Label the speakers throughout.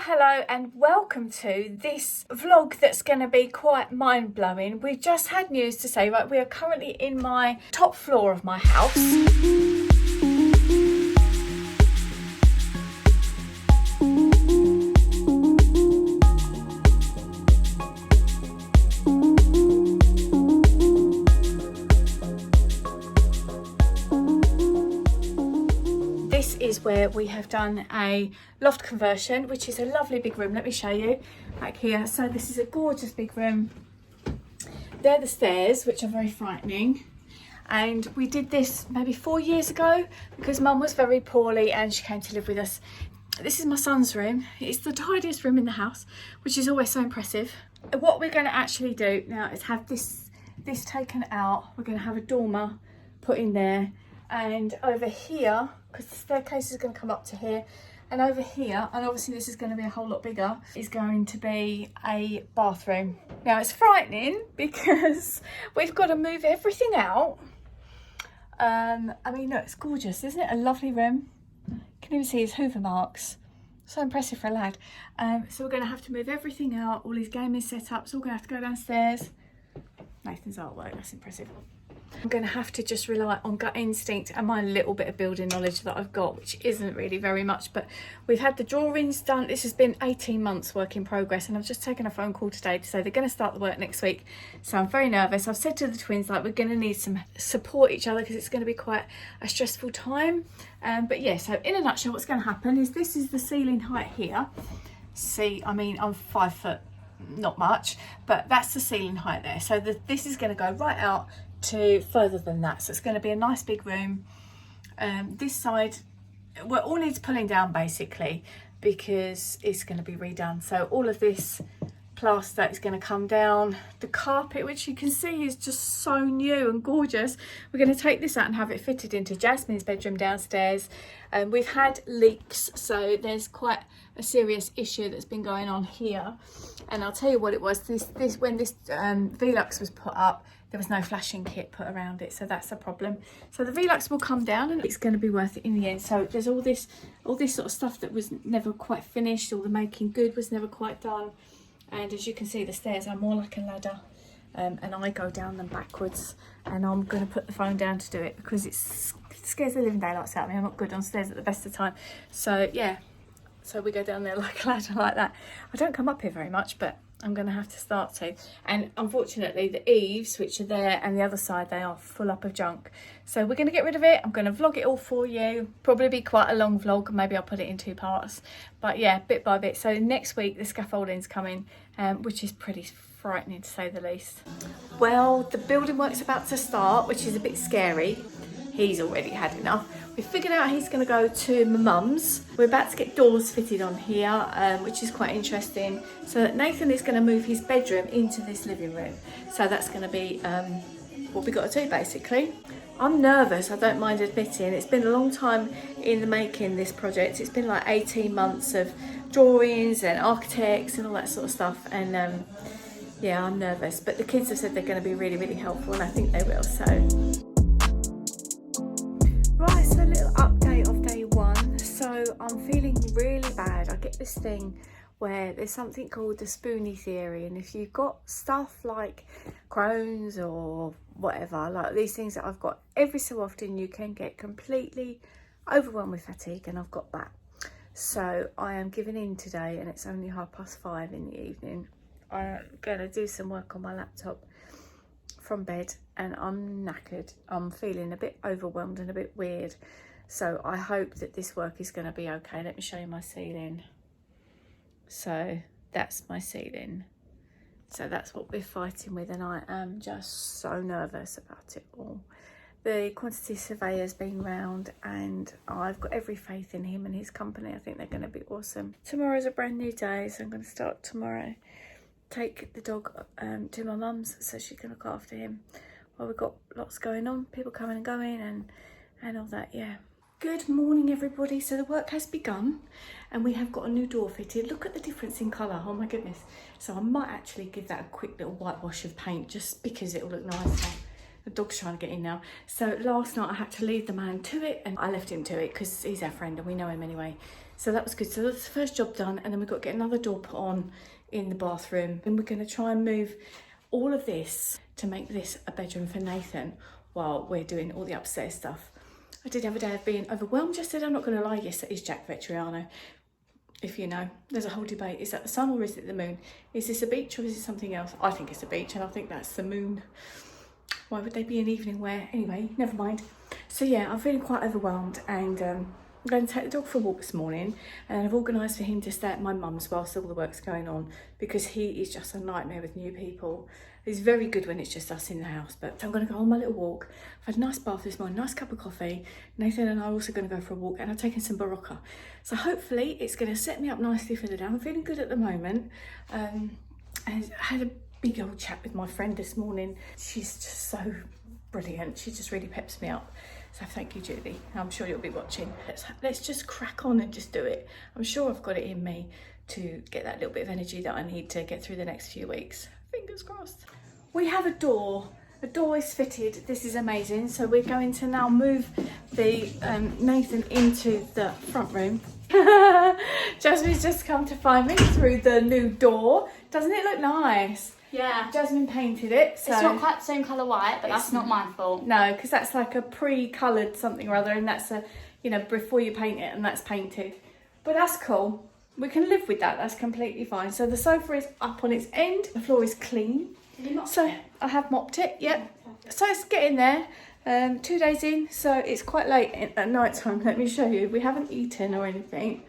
Speaker 1: Hello and welcome to this vlog that's going to be quite mind-blowing. We've just had news to say, right, we are currently in my top floor of my house. This is where we have done a loft conversion, which is a lovely big room. Let me show you back here. So this is a gorgeous big room. They're the stairs, which are very frightening. And we did this maybe 4 years ago because Mum was very poorly and she came to live with us. This is my son's room. It's the tidiest room in the house, which is always so impressive. What we're going to actually do now is have this taken out. We're going to have a dormer put in there. And over here, because the staircase is going to come up to here, and over here, and obviously this is going to be a whole lot bigger, is going to be a bathroom. Now it's frightening because we've got to move everything out. I mean, look, it's gorgeous, isn't it? A lovely room. You can even see his hoover marks. So impressive for a lad. So we're going to have to move everything out. All his gaming setups, all going to have to go downstairs. Nathan's artwork, that's impressive. I'm going to have to just rely on gut instinct and my little bit of building knowledge that I've got, which isn't really very much, but we've had the drawings done. This has been 18 months work in progress, and I've just taken a phone call today to say they're going to start the work next week. So I'm very nervous. I've said to the twins, like, we're going to need some support each other because it's going to be quite a stressful time. But yeah, so in a nutshell, what's going to happen is this is the ceiling height here. See, I mean, I'm 5 foot, not much, but that's the ceiling height there. So this is going to go right out to further than that, so it's going to be a nice big room. This side, well, all needs pulling down basically because it's going to be redone. So all of this plaster is going to come down. The carpet, which you can see is just so new and gorgeous, we're going to take this out and have it fitted into Jasmine's bedroom downstairs. We've had leaks, so there's quite a serious issue that's been going on here, and I'll tell you what it was. When this Velux was put up, there was no flashing kit put around it, so that's a problem. So the Velux will come down and it's going to be worth it in the end. So there's all this sort of stuff that was never quite finished, all the making good was never quite done. And as you can see, the stairs are more like a ladder, and I go down them backwards, and I'm going to put the phone down to do it because it scares the living daylights out of me. I'm not good on stairs at the best of time. So yeah, so we go down there like a ladder like that. I don't come up here very much, but I'm going to have to start to. And unfortunately the eaves, which are there, and the other side, they are full up of junk. So we're going to get rid of it. I'm going to vlog it all for you. Probably be quite a long vlog. Maybe I'll put it in 2 parts. But yeah, bit by bit. So next week the scaffolding's coming, which is pretty frightening to say the least. Well, the building work's about to start, which is a bit scary. He's already had enough. We figured out he's going to go to my mum's. We're about to get doors fitted on here, which is quite interesting. So Nathan is going to move his bedroom into this living room. So that's going to be what we got to do basically. I'm nervous, I don't mind admitting. It's been a long time in the making, this project. It's been like 18 months of drawings and architects and all that sort of stuff. And yeah, I'm nervous. But the kids have said they're going to be really, really helpful, and I think they will. So. Right, so a little update of day 1. So I'm feeling really bad. I get this thing where there's something called the Spoonie theory, and if you've got stuff like Crohn's or whatever, like these things that I've got, every so often you can get completely overwhelmed with fatigue, and I've got that. So I am giving in today, and it's only 5:30 in the evening. I'm going to do some work on my laptop from bed, and I'm knackered. I'm feeling a bit overwhelmed and a bit weird, so I hope that this work is going to be okay. Let me show you my ceiling. So that's my ceiling. So that's what we're fighting with, and I am just so nervous about it all. The quantity surveyor's been round, and I've got every faith in him and his company. I think they're going to be awesome. Tomorrow's a brand new day, so I'm going to start tomorrow. Take the dog to my mum's so she can look after him. Well, we've got lots going on, people coming and going, and all that, yeah. Good morning, everybody. So the work has begun, and we have got a new door fitted. Look at the difference in colour, oh my goodness. So I might actually give that a quick little whitewash of paint just because it'll look nicer. The dog's trying to get in now. So last night I had to lead the man to it, and I left him to it because he's our friend and we know him anyway. So that was good. So that's the first job done, and then we've got to get another door put on in the bathroom, and we're going to try and move all of this to make this a bedroom for Nathan while we're doing all the upstairs stuff. I did have a day of being overwhelmed yesterday, I'm not going to lie. Yes, it is Jack Vetriano. If you know, there's a whole debate. Is that the sun or is it the moon? Is this a beach or is it something else? I think it's a beach, and I think that's the moon. Why would they be in evening wear? Anyway, never mind. So yeah, I'm feeling quite overwhelmed, and I'm going to take the dog for a walk this morning, and I've organised for him to stay at my mum's whilst all the work's going on, because he is just a nightmare with new people. He's very good when it's just us in the house, but I'm going to go on my little walk. I've had a nice bath this morning, nice cup of coffee. Nathan and I are also going to go for a walk, and I've taken some Barocca. So hopefully it's going to set me up nicely for the day. I'm feeling good at the moment. I had a big old chat with my friend this morning. She's just so brilliant. She just really peps me up. So thank you, Julie. I'm sure you'll be watching. Let's just crack on and just do it. I'm sure I've got it in me to get that little bit of energy that I need to get through the next few weeks. Fingers crossed. We have a door. The door is fitted. This is amazing. So we're going to now move the Nathan into the front room. Jasmine's just come to find me through the new door. Doesn't it look nice?
Speaker 2: Yeah.
Speaker 1: Jasmine painted it. So
Speaker 2: it's not quite the same colour white, but that's not my fault.
Speaker 1: No, because that's like a pre-coloured something or other, and that's a, you know, before you paint it, and that's painted. But that's cool. We can live with that. That's completely fine. So the sofa is up on its end. The floor is clean.
Speaker 2: Have you mopped
Speaker 1: So
Speaker 2: it?
Speaker 1: I have mopped it. Yep. So it's getting there. 2 days in, so it's quite late at night time. Let me show you. We haven't eaten or anything,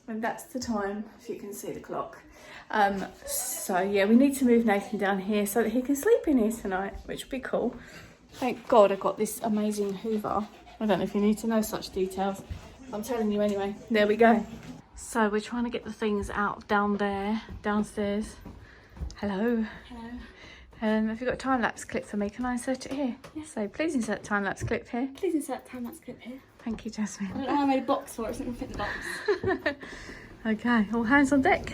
Speaker 1: and that's the time, if you can see the clock. So yeah, we need to move Nathan down here so that he can sleep in here tonight, which would be cool. Thank God I got this amazing Hoover. I don't know if you need to know such details. I'm telling you anyway. There we go. So we're trying to get the things out downstairs. Hello.
Speaker 2: Hello.
Speaker 1: Have you got a time-lapse clip for me? Can I insert it here?
Speaker 2: Yes.
Speaker 1: So please insert time-lapse clip here.
Speaker 2: Please insert time-lapse clip here.
Speaker 1: Thank you, Jasmine.
Speaker 2: I don't know why I made a box for it. It's not going to fit the box.
Speaker 1: Okay, all hands on deck.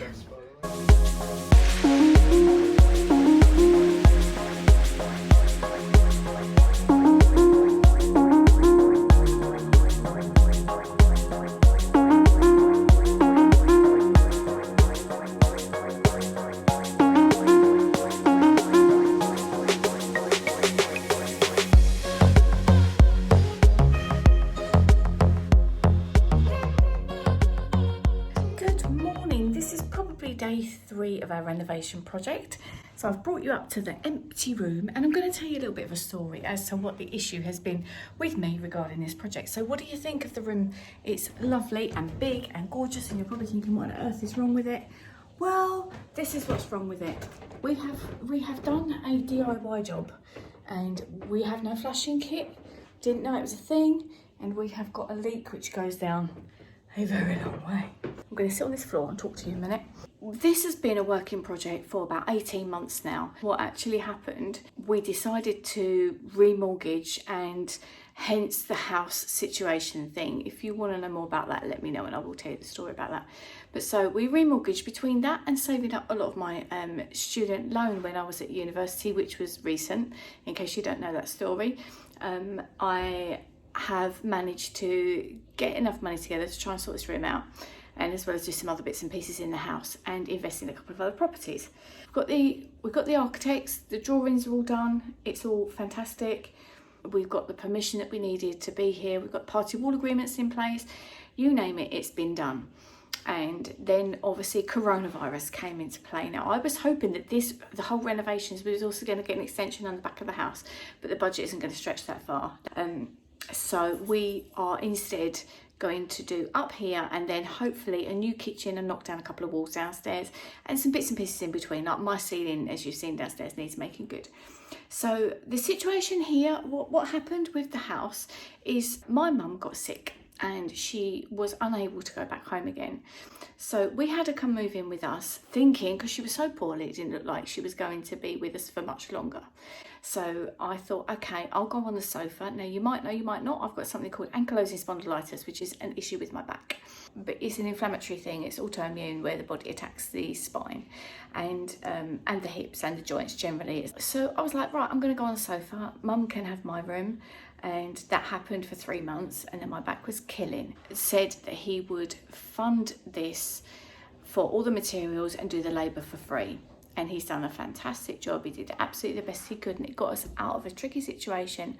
Speaker 1: Day 3 of our renovation project. So I've brought you up to the empty room, and I'm going to tell you a little bit of a story as to what the issue has been with me regarding this project. So what do you think of the room? It's lovely and big and gorgeous, and you're probably thinking, what on earth is wrong with it? Well, this is what's wrong with it. We have done a DIY job, and we have no flushing kit. Didn't know it was a thing, and we have got a leak which goes down a very long way. I'm going to sit on this floor and talk to you in a minute. This has been a working project for about 18 months now. What actually happened, we decided to remortgage, and hence the house situation thing. If you want to know more about that, let me know and I will tell you the story about that. But so we remortgaged. Between that and saving up a lot of my student loan when I was at university, which was recent, in case you don't know that story, I have managed to get enough money together to try and sort this room out, and as well as do some other bits and pieces in the house and invest in a couple of other properties. We've got the architects, the drawings are all done, it's all fantastic. We've got the permission that we needed to be here, we've got party wall agreements in place, you name it, it's been done. And then obviously coronavirus came into play. Now I was hoping that the whole renovations was also going to get an extension on the back of the house, but the budget isn't going to stretch that far. So we are instead going to do up here, and then hopefully a new kitchen and knock down a couple of walls downstairs and some bits and pieces in between. Like my ceiling, as you've seen downstairs, needs making good. So the situation here, what happened with the house is my mum got sick and she was unable to go back home again. So we had her come move in with us, thinking, because she was so poorly, it didn't look like she was going to be with us for much longer. So I thought, okay, I'll go on the sofa. Now you might know, you might not, I've got something called ankylosing spondylitis, which is an issue with my back. But it's an inflammatory thing, it's autoimmune, where the body attacks the spine and the hips and the joints generally. So I was like, right, I'm gonna go on the sofa. Mum can have my room. and that happened for 3 months, and then my back was killing. Said that he would fund this for all the materials and do the labour for free, and he's done a fantastic job. He did absolutely the best he could, and it got us out of a tricky situation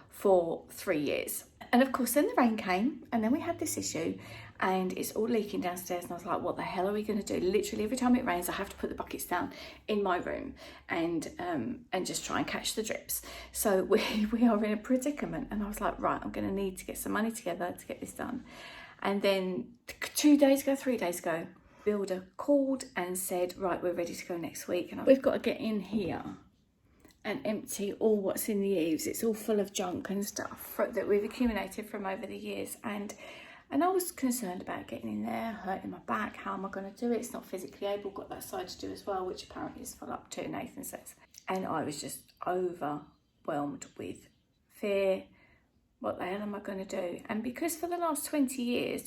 Speaker 1: for 3 years. And of course then the rain came, and then we had this issue, and it's all leaking downstairs, and I was like, what the hell are we going to do? Literally every time it rains I have to put the buckets down in my room and just try and catch the drips. So we are in a predicament, and I was like, right, I'm going to need to get some money together to get this done. And then 3 days ago, builder called and said, right, we're ready to go next week, and we've got to get in here and empty all what's in the eaves. It's all full of junk and stuff that we've accumulated from over the years, and I was concerned about getting in there, hurting my back. How am I going to do it? It's not physically able. Got that side to do as well, which apparently is full up too, Nathan says. And I was just overwhelmed with fear. What the hell am I going to do? And because for the last 21 years,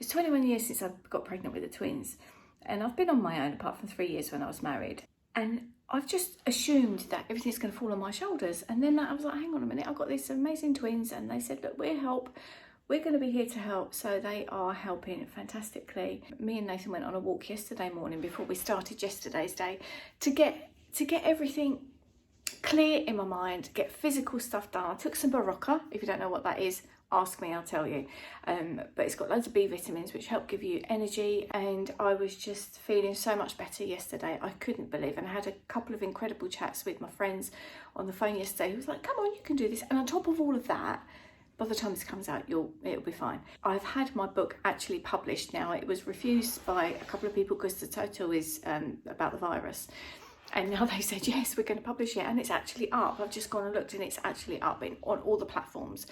Speaker 1: it's 21 years since I got pregnant with the twins, and I've been on my own apart from 3 years when I was married, and I've just assumed that everything's going to fall on my shoulders. And then I was like, hang on a minute, I've got these amazing twins, and they said, look, we're going to be here to help. So they are helping fantastically. Me and Nathan went on a walk yesterday morning before we started yesterday's day to get everything clear in my mind, get physical stuff done. I took some Barocca. If you don't know what that is, ask me, I'll tell you. But it's got loads of B vitamins which help give you energy, and I was just feeling so much better yesterday. I couldn't believe, and I had a couple of incredible chats with my friends on the phone yesterday who was like, come on, you can do this. And on top of all of that, by the time this comes out, it'll be fine. I've had my book actually published now. It was refused by a couple of people because the title is about the virus. And now they said, yes, we're going to publish it. And it's actually up. I've just gone and looked, and it's actually up on all the platforms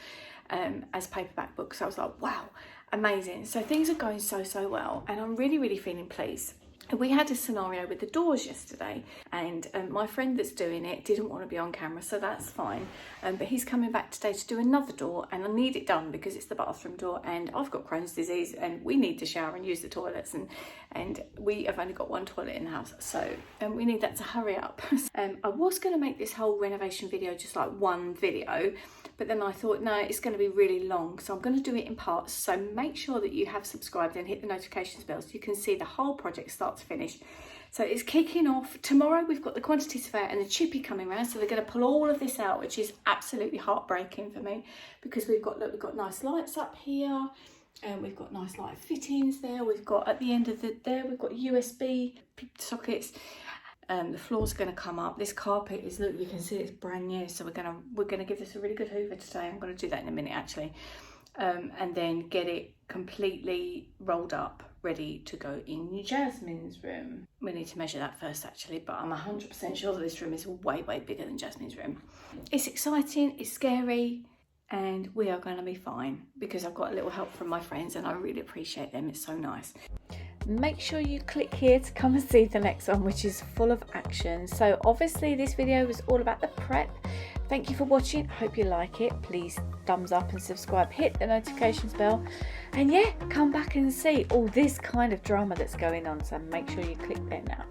Speaker 1: as paperback books. So I was like, wow, amazing. So things are going so well. And I'm really, really feeling pleased. We had a scenario with the doors yesterday, and my friend that's doing it didn't want to be on camera, so that's fine. But he's coming back today to do another door, and I need it done because it's the bathroom door, and I've got Crohn's disease, and we need to shower and use the toilets, and we have only got one toilet in the house, so we need that to hurry up. I was going to make this whole renovation video just like one video, but then I thought, no, it's going to be really long, so I'm going to do it in parts. So make sure that you have subscribed and hit the notifications bell so you can see the whole project start to finish. So it's kicking off tomorrow. We've got the quantity surveyor and the chippy coming around, so they're going to pull all of this out, which is absolutely heartbreaking for me, because we've got nice lights up here, and we've got nice light fittings there. We've got at the end of we've got USB sockets. The floor's going to come up. This carpet is, look, you can see it's brand new, so we're gonna give this a really good hoover today. I'm going to do that in a minute actually, and then get it completely rolled up, ready to go in Jasmine's room. We need to measure that first actually, but I'm 100% sure that this room is way bigger than Jasmine's room. It's exciting, it's scary, and we are going to be fine because I've got a little help from my friends, and I really appreciate them. It's so nice. Make sure you click here to come and see the next one, which is full of action. So obviously this video was all about the prep. Thank you for watching. Hope you like it. Please thumbs up and subscribe, hit the notifications bell, and yeah, come back and see all this kind of drama that's going on. So make sure you click there now.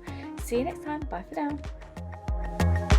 Speaker 1: See you next time. Bye for now.